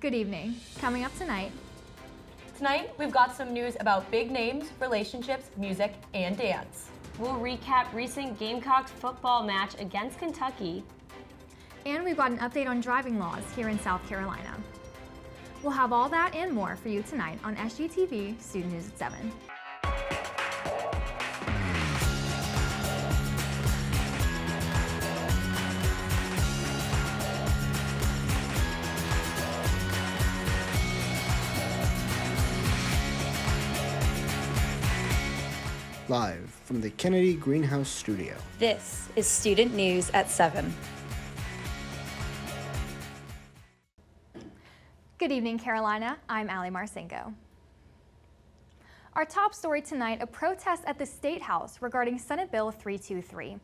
Good evening. Coming up tonight. Tonight, we've got some news about big names, relationships, music, and dance. We'll recap recent Gamecocks football match against Kentucky. And we've got an update on driving laws here in South Carolina. We'll have all that and more for you tonight on SGTV Student News at 7. Live from the Kennedy Greenhouse Studio. This is Student News at 7. Good evening, Carolina. I'm Allie Marksinko. Our top story tonight, a protest at the State House regarding Senate Bill 323.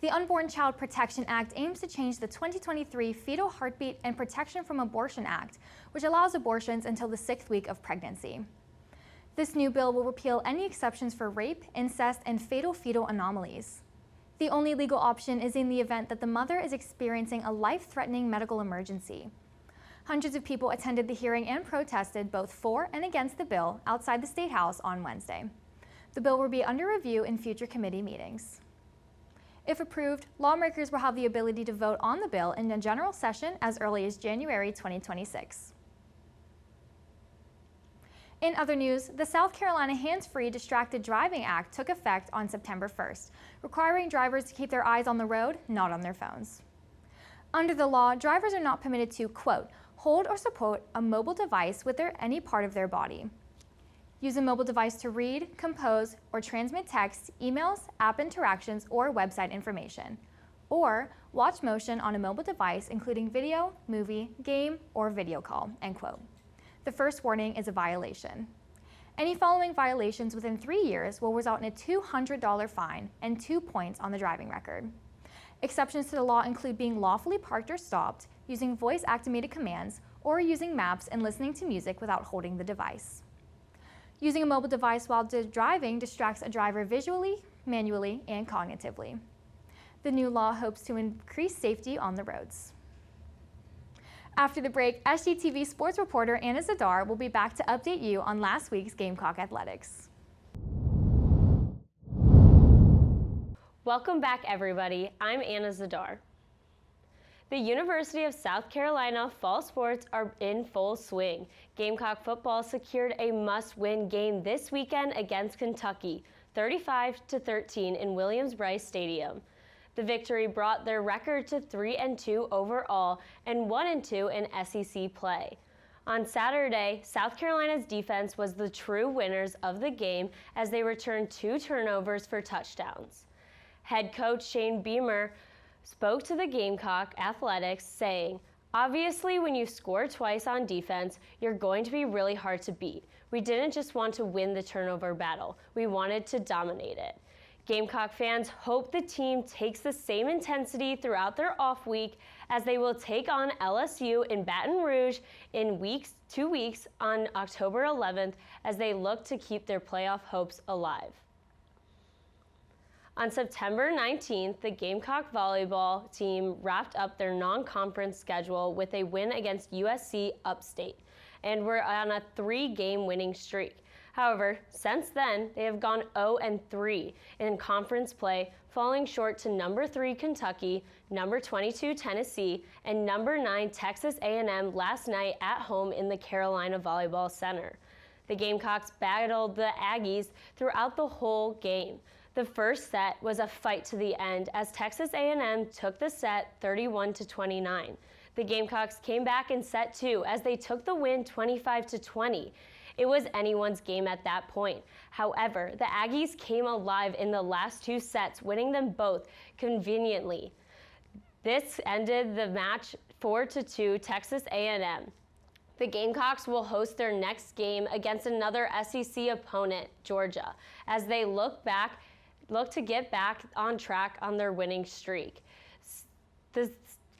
The Unborn Child Protection Act aims to change the 2023 Fetal Heartbeat and Protection from Abortion Act, which allows abortions until the 6th week of pregnancy. This new bill will repeal any exceptions for rape, incest, and fatal fetal anomalies. The only legal option is in the event that the mother is experiencing a life-threatening medical emergency. Hundreds of people attended the hearing and protested both for and against the bill outside the State House on Wednesday. The bill will be under review in future committee meetings. If approved, lawmakers will have the ability to vote on the bill in a general session as early as January 2026. In other news, the South Carolina Hands-Free Distracted Driving Act took effect on September 1st, requiring drivers to keep their eyes on the road, not on their phones. Under the law, drivers are not permitted to, quote, hold or support a mobile device with any part of their body. Use a mobile device to read, compose, or transmit text, emails, app interactions, or website information. Or watch motion on a mobile device, including video, movie, game, or video call, end quote. The first warning is a violation. Any following violations within 3 years will result in a $200 fine and 2 points on the driving record. Exceptions to the law include being lawfully parked or stopped, using voice-activated commands, or using maps and listening to music without holding the device. Using a mobile device while driving distracts a driver visually, manually, and cognitively. The new law hopes to increase safety on the roads. After the break, SGTV sports reporter Anna Zidar will be back to update you on last week's Gamecock athletics. Welcome back, everybody. I'm Anna Zidar. The University of South Carolina fall sports are in full swing. Gamecock football secured a must-win game this weekend against Kentucky, 35-13 in Williams-Brice Stadium. The victory brought their record to 3-2 overall and 1-2 in SEC play. On Saturday, South Carolina's defense was the true winners of the game as they returned 2 turnovers for touchdowns. Head coach Shane Beamer spoke to the Gamecock athletics saying, "Obviously, when you score twice on defense, you're going to be really hard to beat. We didn't just want to win the turnover battle. We wanted to dominate it." Gamecock fans hope the team takes the same intensity throughout their off week as they will take on LSU in Baton Rouge in 2 weeks on October 11th as they look to keep their playoff hopes alive. On September 19th, the Gamecock volleyball team wrapped up their non-conference schedule with a win against USC Upstate and were on a 3-game winning streak. However, since then, they have gone 0-3 in conference play, falling short to number 3 Kentucky, number 22 Tennessee, and number 9 Texas A&M last night at home in the Carolina Volleyball Center. The Gamecocks battled the Aggies throughout the whole game. The first set was a fight to the end as Texas A&M took the set 31-29. The Gamecocks came back in set 2 as they took the win 25-20. It was anyone's game at that point. However, the Aggies came alive in the last 2 sets, winning them both conveniently. This ended the match 4-2 Texas A&M. The Gamecocks will host their next game against another SEC opponent, Georgia, as they look to get back on track on their winning streak. The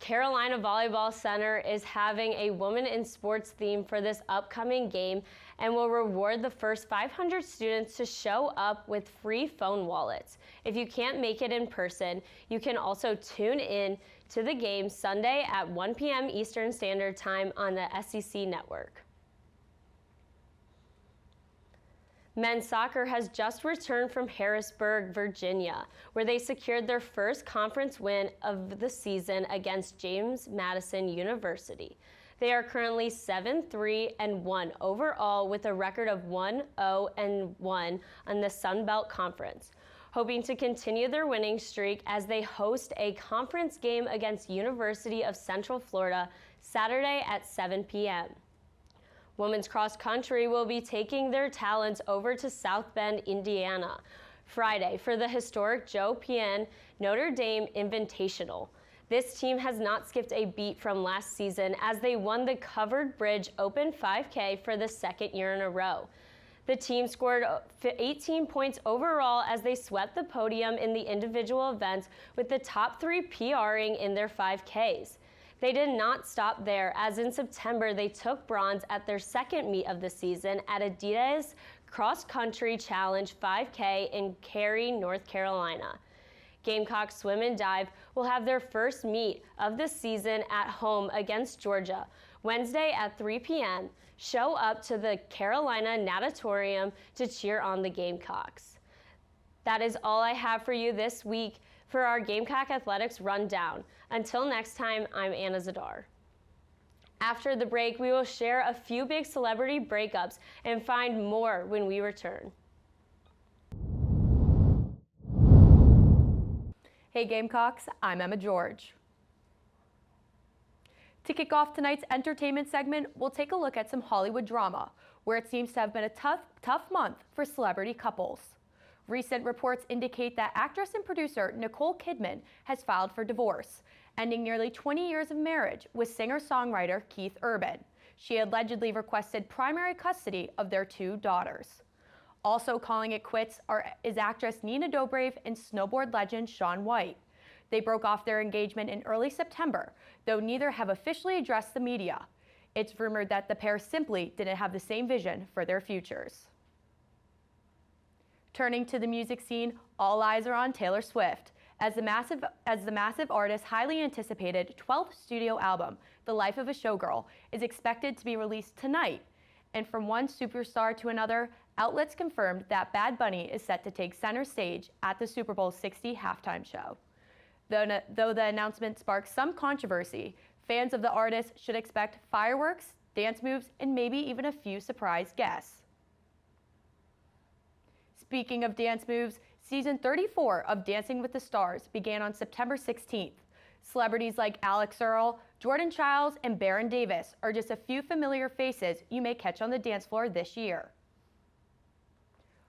Carolina Volleyball Center is having a Women in Sports theme for this upcoming game and will reward the first 500 students to show up with free phone wallets. If you can't make it in person, you can also tune in to the game Sunday at 1 p.m. Eastern Standard Time on the SEC Network. Men's soccer has just returned from Harrisburg, Virginia, where they secured their first conference win of the season against James Madison University. They are currently 7-3-1 overall with a record of 1-0-1 on the Sun Belt Conference, hoping to continue their winning streak as they host a conference game against University of Central Florida Saturday at 7 p.m. Women's cross country will be taking their talents over to South Bend, Indiana, Friday for the historic Joe Pien Notre Dame Invitational. This team has not skipped a beat from last season as they won the Covered Bridge Open 5K for the second year in a row. The team scored 18 points overall as they swept the podium in the individual events, with the top 3 PRing in their 5Ks. They did not stop there, as in September they took bronze at their second meet of the season at Adidas Cross Country Challenge 5K in Cary, North Carolina. Gamecock Swim and Dive will have their first meet of the season at home against Georgia Wednesday at 3 p.m. Show up to the Carolina Natatorium to cheer on the Gamecocks. That is all I have for you this week for our Gamecock Athletics Rundown. Until next time, I'm Anna Zidar. After the break, we will share a few big celebrity breakups and find more when we return. Hey Gamecocks, I'm Emma George. To kick off tonight's entertainment segment, we'll take a look at some Hollywood drama, where it seems to have been a tough month for celebrity couples. Recent reports indicate that actress and producer Nicole Kidman has filed for divorce, ending nearly 20 years of marriage with singer-songwriter Keith Urban. She allegedly requested primary custody of their 2 daughters. Also calling it quits is actress Nina Dobrev and snowboard legend Shaun White. They broke off their engagement in early September, though neither have officially addressed the media. It's rumored that the pair simply didn't have the same vision for their futures. Turning to the music scene, all eyes are on Taylor Swift, as the massive artist's highly anticipated 12th studio album, The Life of a Showgirl, is expected to be released tonight. And from one superstar to another, outlets confirmed that Bad Bunny is set to take center stage at the Super Bowl 60 halftime show. Though the announcement sparked some controversy, fans of the artist should expect fireworks, dance moves, and maybe even a few surprise guests. Speaking of dance moves, season 34 of Dancing with the Stars began on September 16th. Celebrities like Alex Earle, Jordan Childs, and Baron Davis are just a few familiar faces you may catch on the dance floor this year.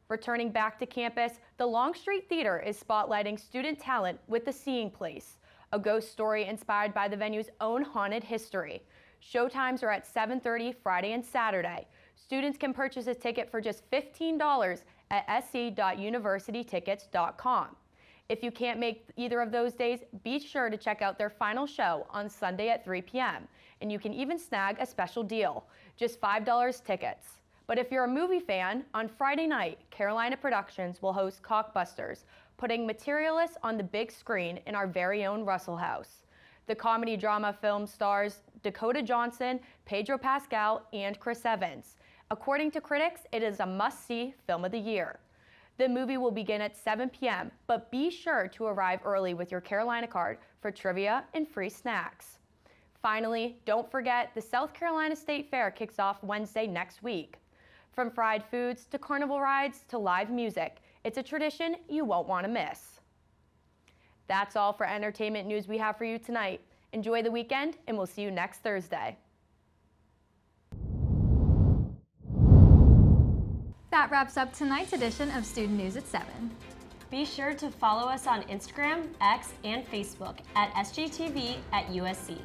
Returning back to campus, the Longstreet Theater is spotlighting student talent with The Seeing Place, a ghost story inspired by the venue's own haunted history. Showtimes are at 7:30 Friday and Saturday. Students can purchase a ticket for just $15 at sc.universitytickets.com. If you can't make either of those days, be sure to check out their final show on Sunday at 3 p.m. And you can even snag a special deal, just $5 tickets. But if you're a movie fan, on Friday night, Carolina Productions will host Cockbusters, putting Materialists on the big screen in our very own Russell House. The comedy drama film stars Dakota Johnson, Pedro Pascal, and Chris Evans. According to critics, it is a must-see film of the year. The movie will begin at 7 p.m., but be sure to arrive early with your Carolina card for trivia and free snacks. Finally, don't forget the South Carolina State Fair kicks off Wednesday next week. From fried foods to carnival rides to live music, it's a tradition you won't want to miss. That's all for entertainment news we have for you tonight. Enjoy the weekend, and we'll see you next Thursday. That wraps up tonight's edition of Student News at 7. Be sure to follow us on Instagram, X, and Facebook at SGTV at USC.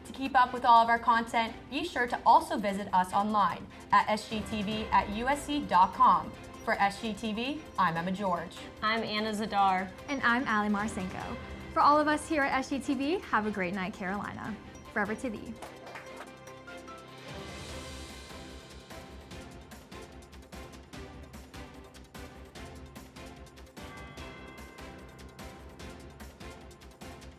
To keep up with all of our content, be sure to also visit us online at sgtv@usc.com. For SGTV, I'm Emma George. I'm Anna Zidar. And I'm Allie Marksinko. For all of us here at SGTV, have a great night, Carolina. Forever to thee.